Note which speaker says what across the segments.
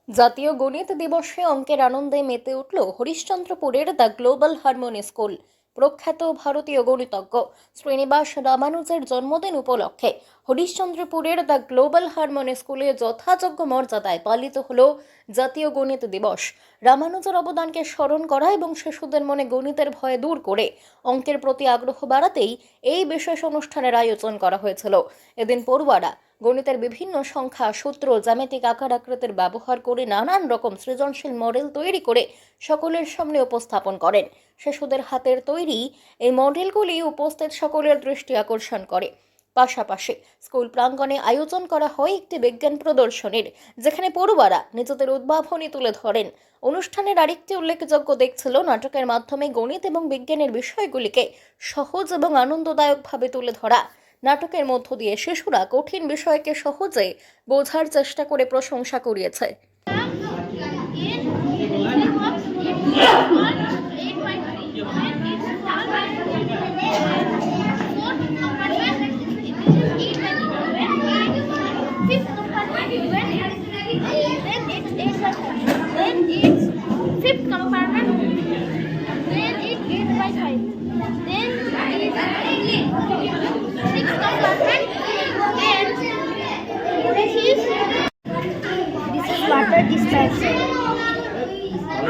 Speaker 1: জাতীয় গণিত দিবসে অঙ্কের আনন্দে মেতে উঠল হরিশ্চন্দ্রপুরের দ্য গ্লোবাল হারমোনি স্কুল। প্রখ্যাত ভারতীয় গণিতজ্ঞ শ্রীনিবাস রামানুজের জন্মদিন উপলক্ষে হরিশ্চন্দ্রপুরের দ্য গ্লোবাল হারমোনি স্কুলে যথাযোগ্য মর্যাদায় পালিত হল জাতীয় গণিত দিবস। রামানুজের অবদানকে স্মরণ করা এবং শিশুদের মনে গণিতের ভয় দূর করে অঙ্কের প্রতি আগ্রহ বাড়াতেই এই বিশেষ অনুষ্ঠানের আয়োজন করা হয়েছিল। এদিন পড়ুয়ারা গণিতের বিভিন্ন সংখ্যা, সূত্র, জ্যামিতিক আকার আকৃতির ব্যবহার করে নানান রকম সৃজনশীল মডেল তৈরি করে সকলের সামনে উপস্থাপন করেন। শিশুদের হাতের তৈরি এই মডেলগুলি উপস্থিত সকলের দৃষ্টি আকর্ষণ করে। পাশাপাশি স্কুল প্রাঙ্গণে আয়োজন করা হয় একটি বিজ্ঞান প্রদর্শনীর, যেখানে পড়ুয়ারা নিজেদের উদ্ভাবনী তুলে ধরেন। অনুষ্ঠানের আরেকটি উল্লেখযোগ্য দিক ছিল নাটকের মাধ্যমে গণিত এবং বিজ্ঞানের বিষয়গুলিকে সহজ এবং আনন্দদায়কভাবে তুলে ধরা। নাটকের মধ্য দিয়ে শিশুরা কঠিন বিষয়কে সহজে বোঝার চেষ্টা করে প্রশংসা কুড়িয়েছে।
Speaker 2: Fifth compartment, then it 8 by 5. Then sixth compartment, then this is water dispenser.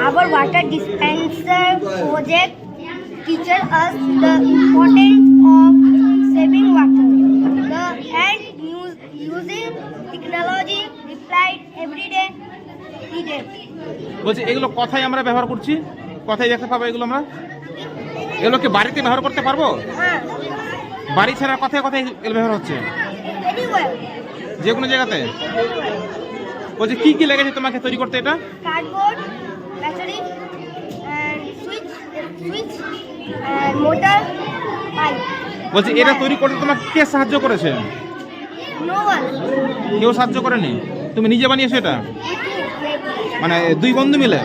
Speaker 2: Our water dispenser project teaches us the importance of saving water. And using technology applied every day.
Speaker 3: বলছি এগুলো কথাই আমরা ব্যবহার করছি, কথাই দেখতে পাবো এগুলো আমরা এগুলো কি বাড়িতে ব্যবহার করতে পারবো? বাড়ি ছাড়া কথায় কথায় এগুলো ব্যবহার হচ্ছে যে কোনো জায়গাতে। বলছি কি কি লেগেছে তোমাকে তৈরি করতে এটা?
Speaker 2: Cardboard, battery, switch, motor, pipe.
Speaker 3: বলছি এটা তৈরি করতে তোমাকে কে সাহায্য করেছে?
Speaker 2: No one.
Speaker 3: কেউ সাহায্য করেনি, তুমি নিজে বানিয়েছো এটা? মানে দুই বন্ধু মিলে?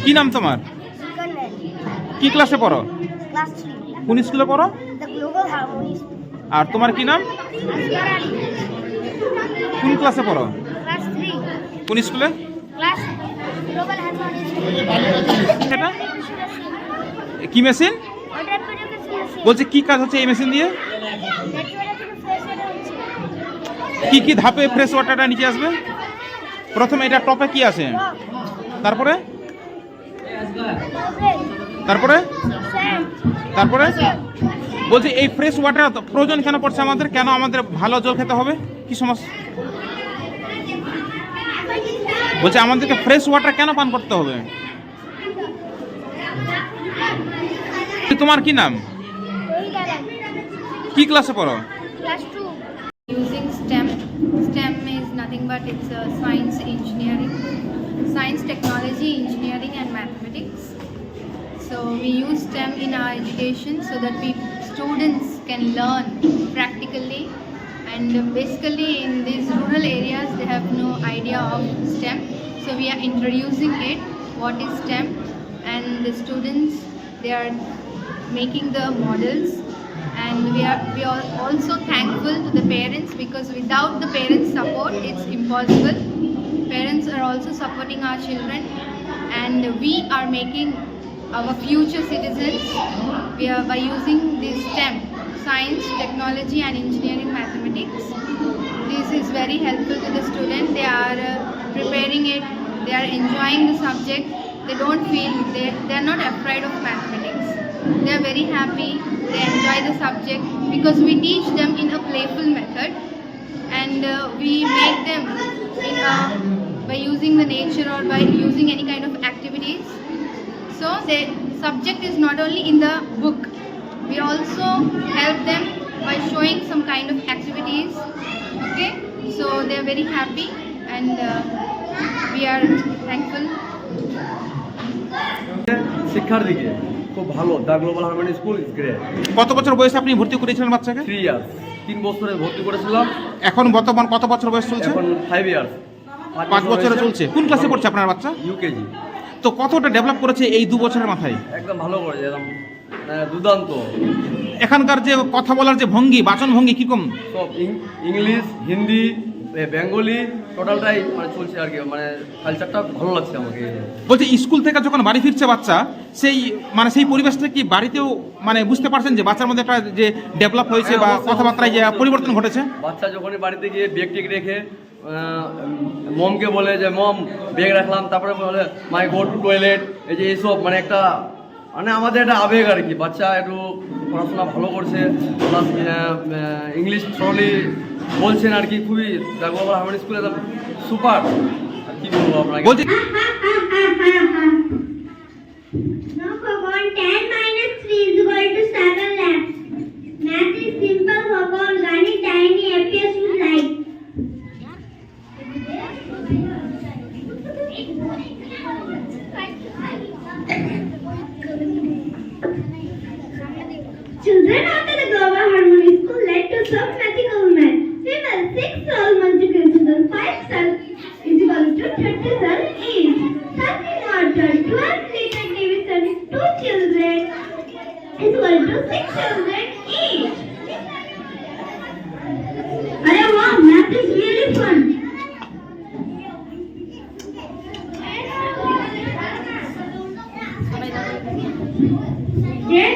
Speaker 3: কি নাম তোমার? কি ক্লাসে পড়ো?
Speaker 2: ক্লাস 3।
Speaker 3: কোন স্কুলে পড়ো?
Speaker 2: The global harmony school.
Speaker 3: আর তোমার কি নাম? কোন ক্লাসে পড়ো?
Speaker 2: ক্লাস 3।
Speaker 3: কোন স্কুলে?
Speaker 2: Class global harmony school.
Speaker 3: এটা কি মেশিন?
Speaker 2: Water purification machine.
Speaker 3: বলছি কি কাজ হচ্ছে এই মেশিন দিয়ে?
Speaker 2: নেট ওয়াটার থেকে ফ্রেশ ওয়াটার হচ্ছে।
Speaker 3: কি কি ধাপে ফ্রেশ ওয়াটারটা নিচে আসবে? প্রথমে এটা টপে কি আছে, তারপরে তারপরে তারপরে বলছি এই ফ্রেশ ওয়াটার প্রয়োজন কেন পড়ছে আমাদের? কেন আমাদের ভালো জল খেতে হবে? কি সমস্যা? বলছি আমাদেরকে ফ্রেশ ওয়াটার কেন পান করতে হবে? তোমার কি নাম? কি ক্লাসে পড়ো?
Speaker 2: Class 2।
Speaker 4: Using STEM. STEM is nothing but it's science, engineering, science, technology, engineering and mathematics. So we use STEM in our education so that students can learn practically, and basically in these rural areas they have no idea of STEM. So we are introducing it, what is STEM, and the students, they are making the models. And we are also thankful to the parents, because without the parents' support it's impossible. Parents are also supporting our children, and we are making our future citizens by using this STEM, science, technology and engineering, mathematics. This is very helpful to the student. They are preparing it, they are enjoying the subject. They don't feel, they are not afraid of mathematics. They are very happy, they enjoy the subject because we teach them in a playful method, and we make them by using the nature or by using any kind of activities. So the subject is not only in the book, we also help them by showing some kind of activities. Okay, so they are very happy, and we are thankful.
Speaker 5: শিক্ষার দিকে খুব ভালো। The global harmony school is great.
Speaker 3: কত বছর বয়সে আপনি ভর্তি করেছিলেন বাচ্চাকে?
Speaker 5: 3 ইয়ার্স। 3 বছরে ভর্তি করেছিলাম।
Speaker 3: এখন বর্তমান কত বছর বয়স চলছে?
Speaker 5: এখন 5 ইয়ার্স।
Speaker 3: 5 বছরে চলছে। কোন ক্লাসে পড়ছে আপনার বাচ্চা?
Speaker 5: ইউকেজি।
Speaker 3: তো কতটা ডেভেলপ করেছে এই 2 বছরের মাথায়?
Speaker 5: একদম ভালো করেছে, একদম দুর্দান্ত।
Speaker 3: এখানকার যে কথা বলার যে ভঙ্গি, বাচন ভঙ্গি কিরকম?
Speaker 5: সব ইংলিশ, হিন্দি, বেঙ্গলি টোটালটাই মানে চলছে আর কি, মানে কালচারটা ভালো লাগছে আমাকে।
Speaker 3: বলছি স্কুল থেকে যখন বাড়ি ফিরছে বাচ্চা, সেই মানে সেই পরিবেশটা কি বাড়িতেও মানে বুঝতে পারছেন যে বাচ্চার মধ্যে একটা যে ডেভেলপ হয়েছে বা কথাবার্তায় যে পরিবর্তন ঘটেছে?
Speaker 5: বাচ্চা যখনই বাড়িতে গিয়ে ব্যাগ টেক রেখে মমকে বলে যে মম ব্যাগ রাখলাম, তারপরে বলে মাই গো টু টয়লেট, এই যে এইসব মানে একটা মানে আমাদের একটা আবেগ আর কি। বাচ্চা একটু পড়াশোনা ভালো করছে, প্লাস ইংলিশ থ্রলি বলছেন আর কি। খুবই দ্য গ্লোবাল হারমোনি স্কুলে সুপার, কি বলবো আপনাকে।
Speaker 3: বলছি
Speaker 6: Now for 10 minus 3 is equal to 7 lakhs. Math is simple for organic tiny appears to light. Children after the Global Harmony School led to some mathematical math. We will 6 cells multiplied to 5 cells is equal to 30 cells each. 30 water, 12 liter division 2 children is equal to 6 children each. Arey wow, math is really fun. Then